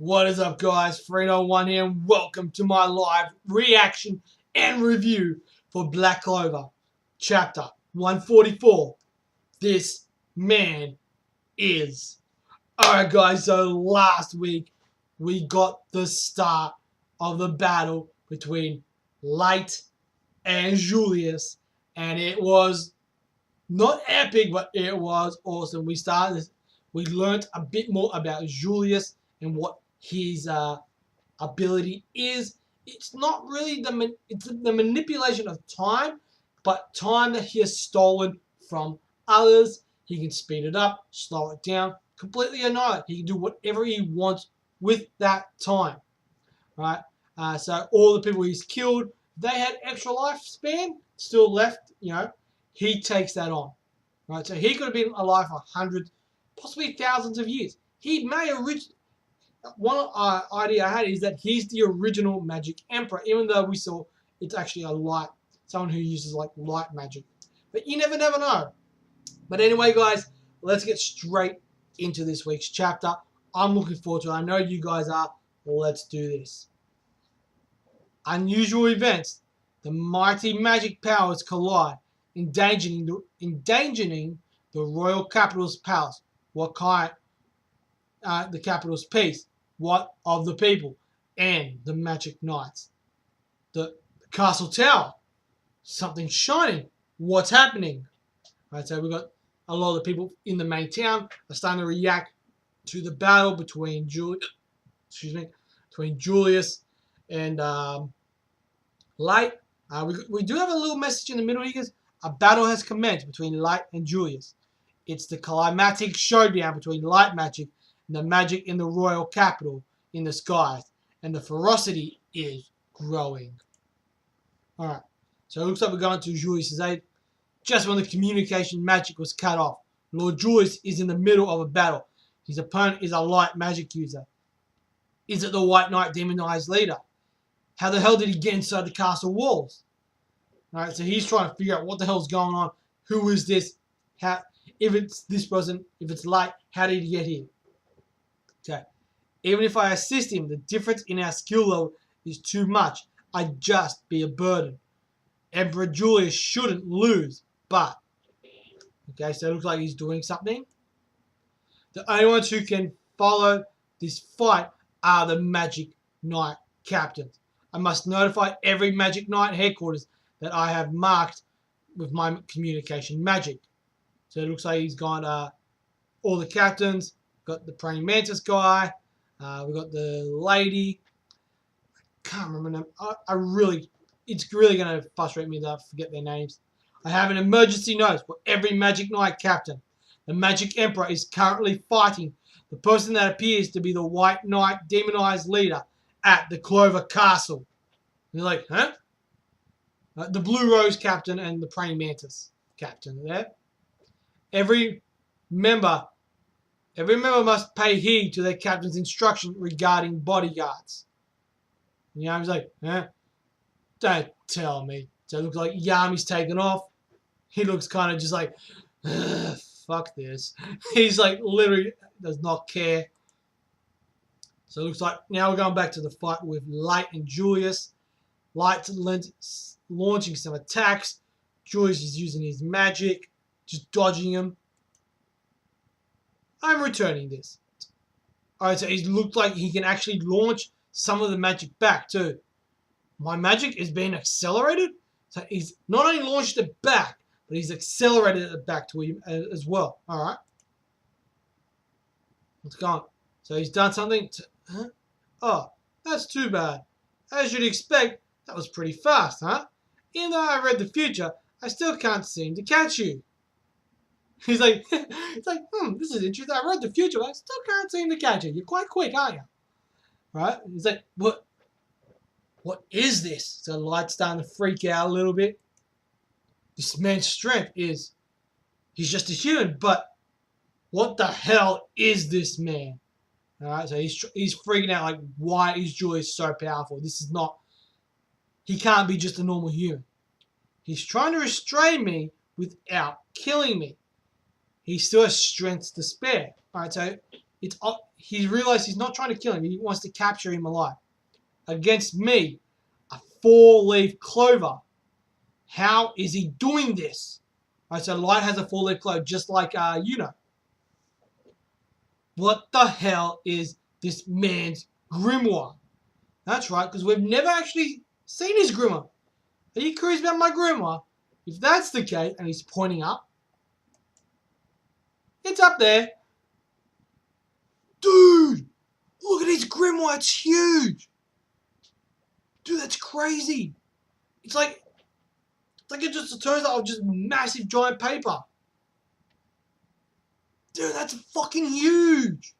What is up, guys? 301 here, and welcome to my live reaction and review for Black Clover, Chapter 144. This man is. Alright, guys, so last week we got the start of the battle between Light and Julius, and it was not epic, but it was awesome. We learned a bit more about Julius and what his ability is. It's not really it's the manipulation of time, but time that he has stolen from others. He can speed it up, slow it down, completely annihilate. He can do whatever he wants with that time, right? So all the people he's killed, they had extra lifespan still left. He takes that on, right? So he could have been alive for hundreds, possibly thousands of years. He may have reached. One idea I had is that he's the original magic emperor, even though we saw it's actually someone who uses like light magic. But you never know. But anyway, guys, let's get straight into this week's chapter. I'm looking forward to it. I know you guys are. Let's do this. Unusual events. The mighty magic powers collide, endangering the royal capital's palace. What kind? The capital's peace. What of the people and the magic knights? The castle tower. Something shining. What's happening? Right, so we've got a lot of the people in the main town are starting to react to the battle between Julius and Light. We do have a little message in the middle here. A battle has commenced between Light and Julius. It's the climactic showdown between light magic and the magic in the royal capital in the skies, and the ferocity is growing. Alright, so it looks like we're going to Julius's aid. Just when the communication magic was cut off, Lord Julius is in the middle of a battle. His opponent is a light magic user. Is it the White Knight demonized leader? How the hell did he get inside the castle walls? Alright, so he's trying to figure out what the hell's going on. Who is this? If it's this person, if it's Light, how did he get here? Okay. Even if I assist him, the difference in our skill level is too much. I'd just be a burden. Emperor Julius shouldn't lose, but... Okay, so it looks like he's doing something. The only ones who can follow this fight are the Magic Knight captains. I must notify every Magic Knight headquarters that I have marked with my communication magic. So it looks like he's got all the captains. Got the praying mantis guy. We got the lady. I can't remember them. It's really going to frustrate me that I forget their names. I have an emergency notice for every Magic Knight captain. The Magic Emperor is currently fighting the person that appears to be the White Knight demonized leader at the Clover Castle. And they're like, huh? The Blue Rose captain and the praying mantis captain there. Every member must pay heed to their captain's instruction regarding bodyguards. And Yami's like, huh? Don't tell me. So it looks like Yami's taken off. He looks kind of just like, fuck this. He's like literally does not care. So it looks like now we're going back to the fight with Light and Julius. Light's launching some attacks. Julius is using his magic, just dodging him. I'm returning this. Alright, so he looked like he can actually launch some of the magic back too. My magic is being accelerated. So he's not only launched it back, but he's accelerated it back to him as well. Alright. Let's go on. So he's done something. Huh? Oh, that's too bad. As you'd expect, that was pretty fast, huh? Even though I read the future, I still can't seem to catch you. He's like, this is interesting. I read the future, but I still can't seem to catch it. You're quite quick, aren't you? Right? He's like, what is this? So Light's starting to freak out a little bit. This man's strength he's just a human, but what the hell is this man? Alright, so he's freaking out like, why is Julius so powerful? He can't be just a normal human. He's trying to restrain me without killing me. He still has strength to spare. Alright, so He's realized he's not trying to kill him. He wants to capture him alive. Against me, a 4-leaf clover. How is he doing this? Alright, so Light has a 4-leaf clover, just like What the hell is this man's grimoire? That's right, because we've never actually seen his grimoire. Are you curious about my grimoire? If that's the case, and he's pointing up, it's up there. Dude, look at his grimoire. It's huge. Dude, that's crazy. It's like it just turns out of just massive giant paper. Dude, that's fucking huge.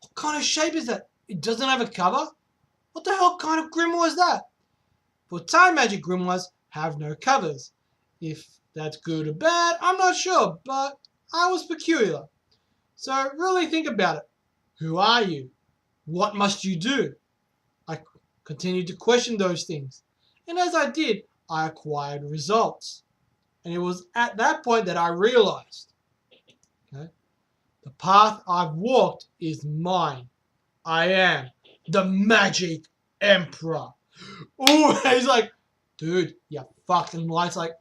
What kind of shape is that? It doesn't have a cover? What the hell kind of grimoire is that? For time magic grimoires have no covers. If that's good or bad, I'm not sure, but I was peculiar. So really think about it. Who are you? What must you do? I continued to question those things. And as I did, I acquired results. And it was at that point that I realized, okay, the path I've walked is mine. I am the Magic Emperor. Ooh, he's like, dude, you fucked. And Light's like,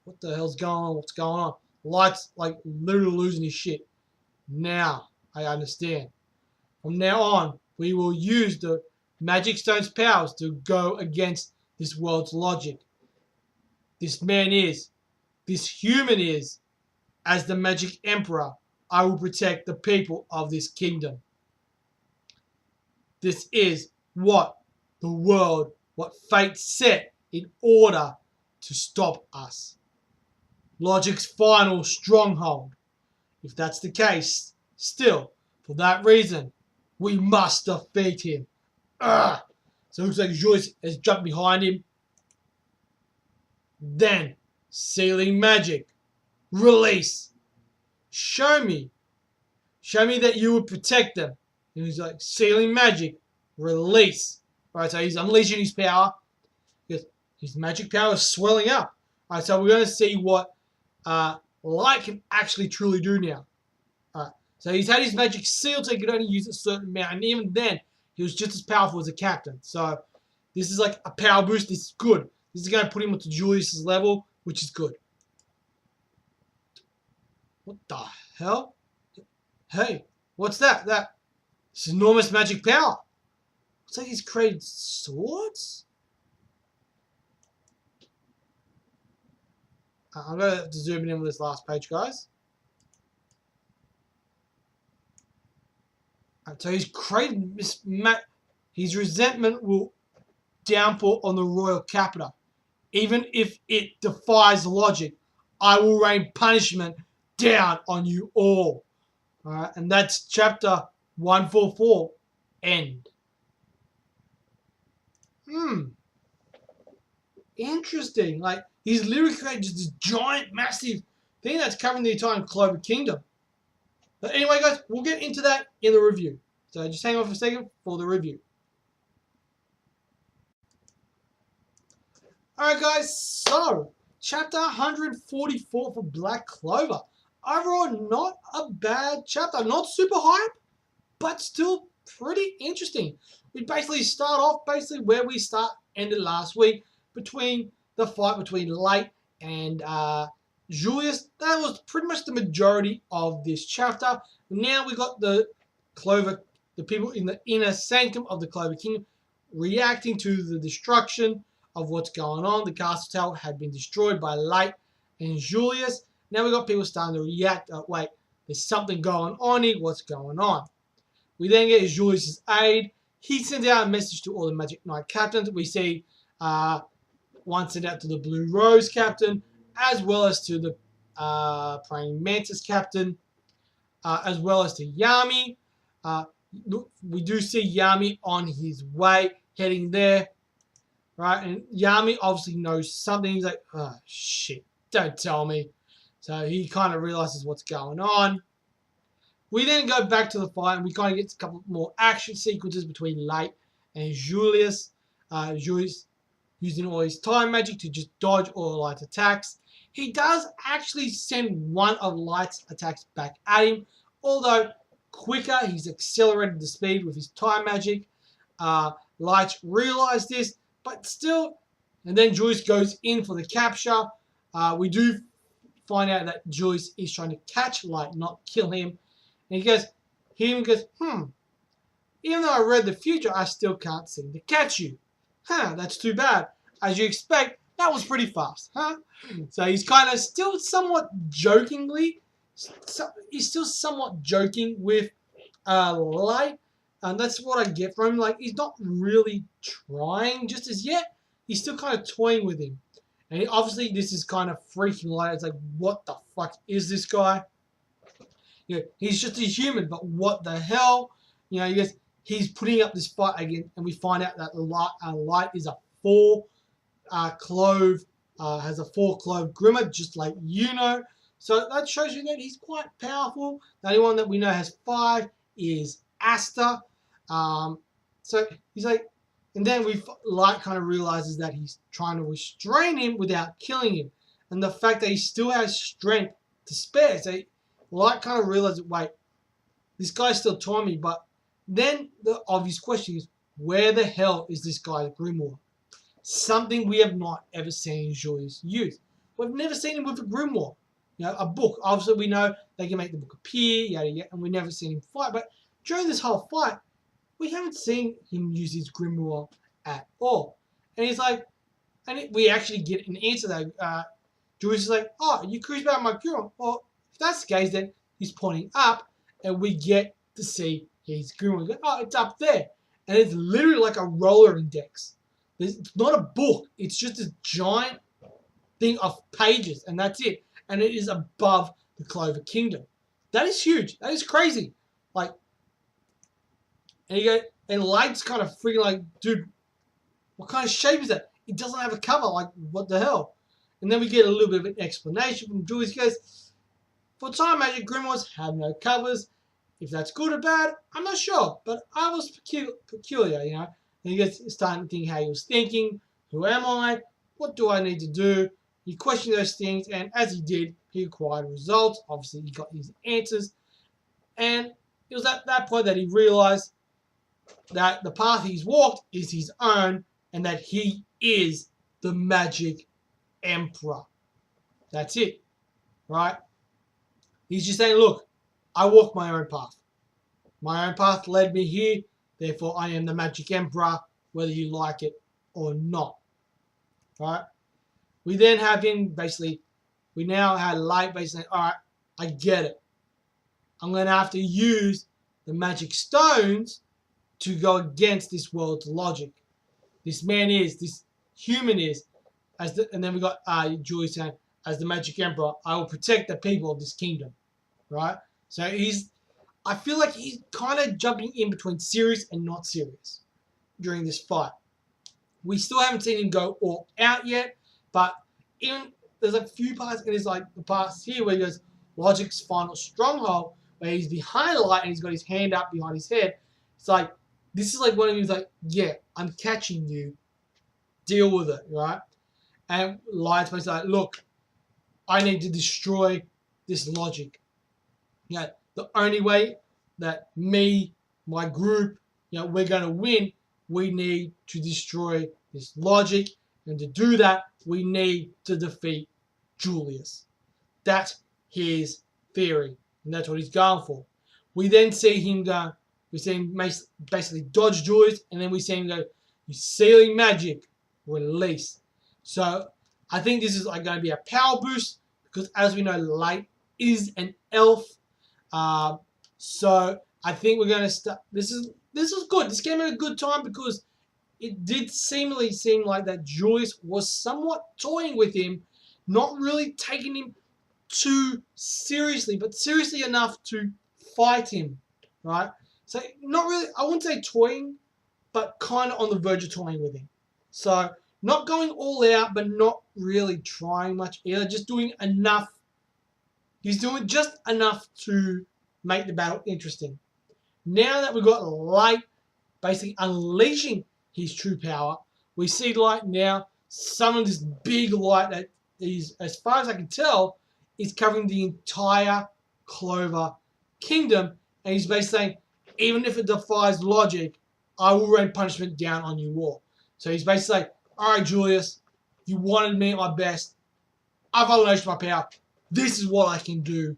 what the hell's going on? What's going on? Light's like literally losing his shit. Now I understand. From now on, we will use the Magic Stone's powers to go against this world's logic. This human is, as the Magic Emperor, I will protect the people of this kingdom. This is what fate set in order to stop us. Logic's final stronghold. If that's the case, still, for that reason, we must defeat him. Ugh. So it looks like Joyce has jumped behind him. Then, sealing magic. Release. Show me that you would protect them. And he's like, sealing magic. Release. Alright, so he's unleashing his power. His magic power is swelling up. Alright, so we're going to see what Light can actually truly do now. Alright, so he's had his magic sealed so he could only use a certain amount. And even then, he was just as powerful as a captain. So this is like a power boost. This is good. This is going to put him onto Julius's level, which is good. What the hell? Hey, what's that? This enormous magic power. Looks like he's created swords? I'm going to have to zoom in on this last page, guys. So he's created this his resentment will downpour on the royal captor. Even if it defies logic, I will rain punishment down on you all. Alright, and that's chapter 144. End. Interesting. Like, he's literally created just this giant, massive thing that's covering the entire Clover Kingdom. But anyway, guys, we'll get into that in the review. So just hang on for a second for the review. Alright, guys, so chapter 144 for Black Clover. Overall, not a bad chapter. Not super hype, but still pretty interesting. We basically start off where we ended last week, between the fight between Light and Julius. That was pretty much the majority of this chapter. Now we got the people in the inner sanctum of the Clover Kingdom reacting to the destruction of what's going on. The castle tower had been destroyed by Light and Julius. Now we got people starting to react. Wait, there's something going on here. What's going on? We then get Julius's aide. He sends out a message to all the Magic Knight captains. We see one sent out to the Blue Rose captain, as well as to the Praying Mantis captain, as well as to Yami. We do see Yami on his way, heading there. Right, and Yami obviously knows something. He's like, oh, shit, don't tell me. So he kind of realizes what's going on. We then go back to the fight, and we kind of get a couple more action sequences between Light and Julius. Julius using all his time magic to just dodge all Light's attacks. He does actually send one of Light's attacks back at him, although quicker. He's accelerated the speed with his time magic. Light realized this, but still, and then Julius goes in for the capture. We do find out that Julius is trying to catch Light, not kill him. And he goes, even though I read the future, I still can't seem to catch you. That's too bad. As you expect, that was pretty fast, So he's kind of still somewhat jokingly, he's still somewhat joking with Light, and that's what I get from him. Like, he's not really trying just as yet. He's still kind of toying with him. And obviously, this is kind of freaking Light. It's like, what the fuck is this guy? He's just a human, but what the hell? He goes, he's putting up this fight again, and we find out that Light is a four-clove, has a four-clove Grimmer, just like So that shows you that he's quite powerful. The only one that we know has 5 is Asta. So he's like, and then Light kind of realizes that he's trying to restrain him without killing him, and the fact that he still has strength to spare. So Light kind of realizes, wait, this guy's still taught me, but then the obvious question is, where the hell is this guy's Grimoire? Something we have not ever seen Julius use. We've never seen him with a Grimoire. A book. Obviously, we know they can make the book appear, yada yada, and we've never seen him fight. But during this whole fight, we haven't seen him use his Grimoire at all. And he's like, we actually get an answer that Julius is like, oh, you cruise about my Grimoire. Well, if that's the case, then he's pointing up, and we get to see his Grimoire. Oh, it's up there. And it's literally like a roller index. It's not a book. It's just a giant thing of pages, and that's it. And it is above the Clover Kingdom. That is huge. That is crazy. Like, and Light's kind of freaking like, dude, what kind of shape is that? It doesn't have a cover. Like, what the hell? And then we get a little bit of an explanation from Julius. He goes, for time magic, grimoires have no covers. If that's good or bad, I'm not sure. But I was peculiar, And he gets starting to think how he was thinking. Who am I? What do I need to do? He questioned those things, and as he did, he acquired results. Obviously, he got his answers. And it was at that point that he realized that the path he's walked is his own, and that he is the Magic Emperor. That's it, right? He's just saying, look, I walk my own path. My own path led me here, therefore I am the Magic Emperor, whether you like it or not. Right? We then have him basically, we now have Light basically, alright, I get it. I'm going to have to use the magic stones to go against this world's logic. This man is, this human is, and then we got Julius saying, as the Magic Emperor, I will protect the people of this kingdom. Right? So I feel like he's kind of jumping in between serious and not serious during this fight. We still haven't seen him go all out yet, but there's a few parts in his, like, the parts here where he goes, Logic's final stronghold, where he's behind Light and he's got his hand up behind his head. It's like, this is like one of these, like, yeah, I'm catching you. Deal with it, right? And Light's basically like, look, I need to destroy this logic. The only way that my group, we're going to win, we need to destroy this logic. And to do that, we need to defeat Julius. That's his theory. And that's what he's going for. We then see him go, we see him basically dodge Julius, and then we see him go, you sealing magic, release. So I think this is like going to be a power boost, because as we know, Light is an elf. So I think we're going to start. This is good. This came at a good time, because it did seemingly seem like that Julius was somewhat toying with him, not really taking him too seriously, but seriously enough to fight him, right? So not really, I wouldn't say toying, but kind of on the verge of toying with him. So not going all out, but not really trying much either, just doing enough. He's doing just enough to make the battle interesting. Now that we've got Light basically unleashing his true power, we see Light now summon this big light that he's, as far as I can tell, is covering the entire Clover kingdom, and he's basically saying, even if it defies logic, I will rain punishment down on you all. So he's basically like, all right, Julius, you wanted me at my best. I've unleashed my power. This is what I can do.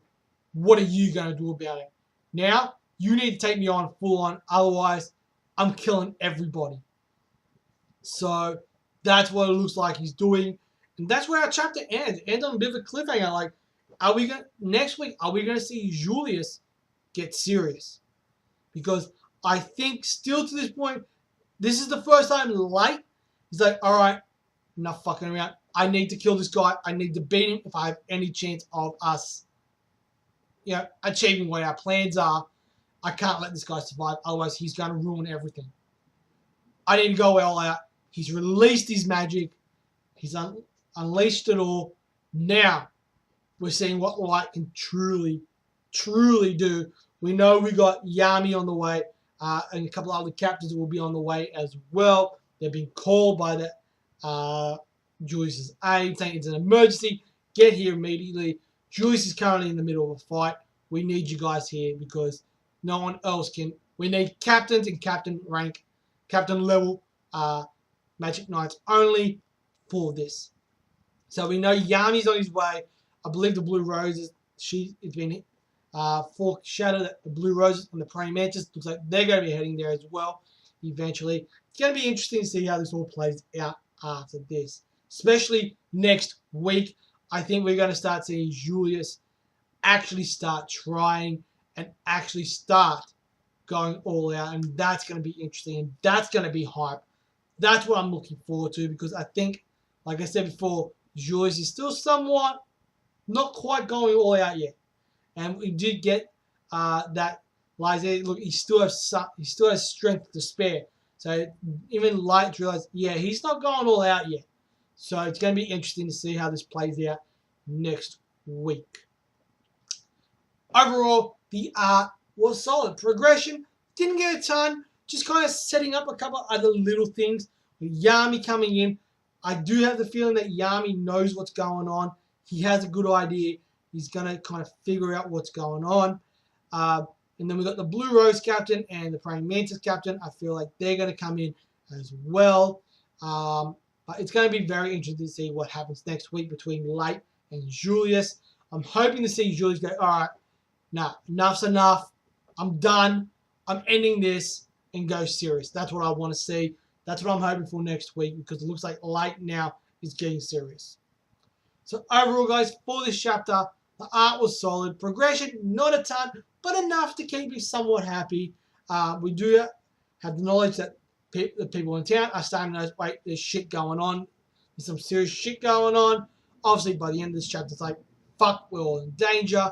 What are you going to do about it? Now, you need to take me on full on. Otherwise, I'm killing everybody. So that's what it looks like he's doing. And that's where our chapter ends. It ends on a bit of a cliffhanger. Like, are we going next week, are we going to see Julius get serious? Because I think still to this point, this is the first time Light is like, all right, enough fucking around. I need to kill this guy. I need to beat him if I have any chance of us, achieving what our plans are. I can't let this guy survive. Otherwise, he's going to ruin everything. I need to go all out. He's released his magic. He's unleashed it all. Now, we're seeing what Light can truly, truly do. We know we got Yami on the way, and a couple of other captains will be on the way as well. They're being called by the Julius's aid, saying it's an emergency. Get here immediately. Julius is currently in the middle of a fight. We need you guys here because no one else can. We need captains and captain rank, captain level Magic Knights only for this. So we know Yami's on his way. I believe the Blue Roses, it's been foreshadowed that the Blue Roses and the Praying Mantis looks like they're going to be heading there as well eventually. It's going to be interesting to see how this all plays out after this, especially next week. I think we're going to start seeing Julius actually start trying and actually start going all out, and that's going to be interesting, and that's going to be hype. That's what I'm looking forward to, because I think, like I said before, Julius is still somewhat not quite going all out yet, and we did get that Liza. Look, he still has strength to spare. So even Light realized, yeah, he's not going all out yet. So it's going to be interesting to see how this plays out next week. Overall, the art was solid. Progression, didn't get a ton, just kind of setting up a couple other little things. With Yami coming in, I do have the feeling that Yami knows what's going on. He has a good idea. He's going to kind of figure out what's going on. And then we've got the Blue Rose captain and the Praying Mantis captain. I feel like they're going to come in as well. But it's going to be very interesting to see what happens next week between Light and Julius. I'm hoping to see Julius go, all right, nah, enough's enough. I'm done. I'm ending this, and go serious. That's what I want to see. That's what I'm hoping for next week, because it looks like Light now is getting serious. So overall, guys, for this chapter, the art was solid. Progression, not a ton, but enough to keep me somewhat happy. We do have the knowledge that the people in town are starting to know, wait, there's shit going on. There's some serious shit going on. Obviously, by the end of this chapter, it's like, fuck, we're all in danger.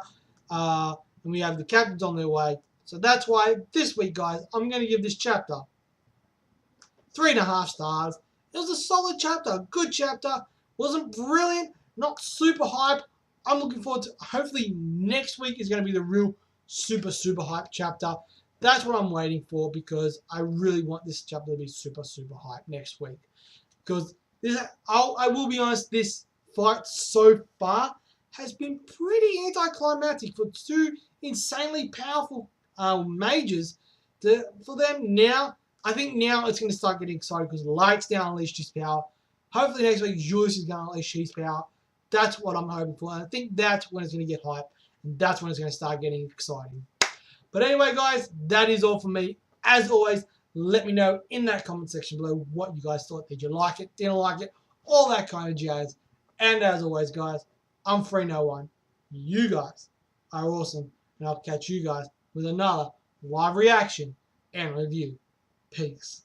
And we have the captains on their way. So that's why this week, guys, I'm going to give this chapter 3.5 stars. It was a solid chapter, a good chapter. Wasn't brilliant, not super hype. I'm looking forward to, hopefully next week is going to be the real super, super hype chapter. That's what I'm waiting for, because I really want this chapter to be super, super hype next week. Because this, I will be honest, this fight so far has been pretty anticlimactic for two insanely powerful mages. For them now, I think now it's going to start getting exciting, because Light's now unleashed his power. Hopefully next week Julius is going to unleash his power. That's what I'm hoping for, and I think that's when it's going to get hype, and that's when it's going to start getting exciting. But anyway, guys, that is all for me. As always, let me know in that comment section below what you guys thought. Did you like it? Didn't like it? All that kind of jazz. And as always, guys, I'm Free No One. You guys are awesome, and I'll catch you guys with another live reaction and review. Peace.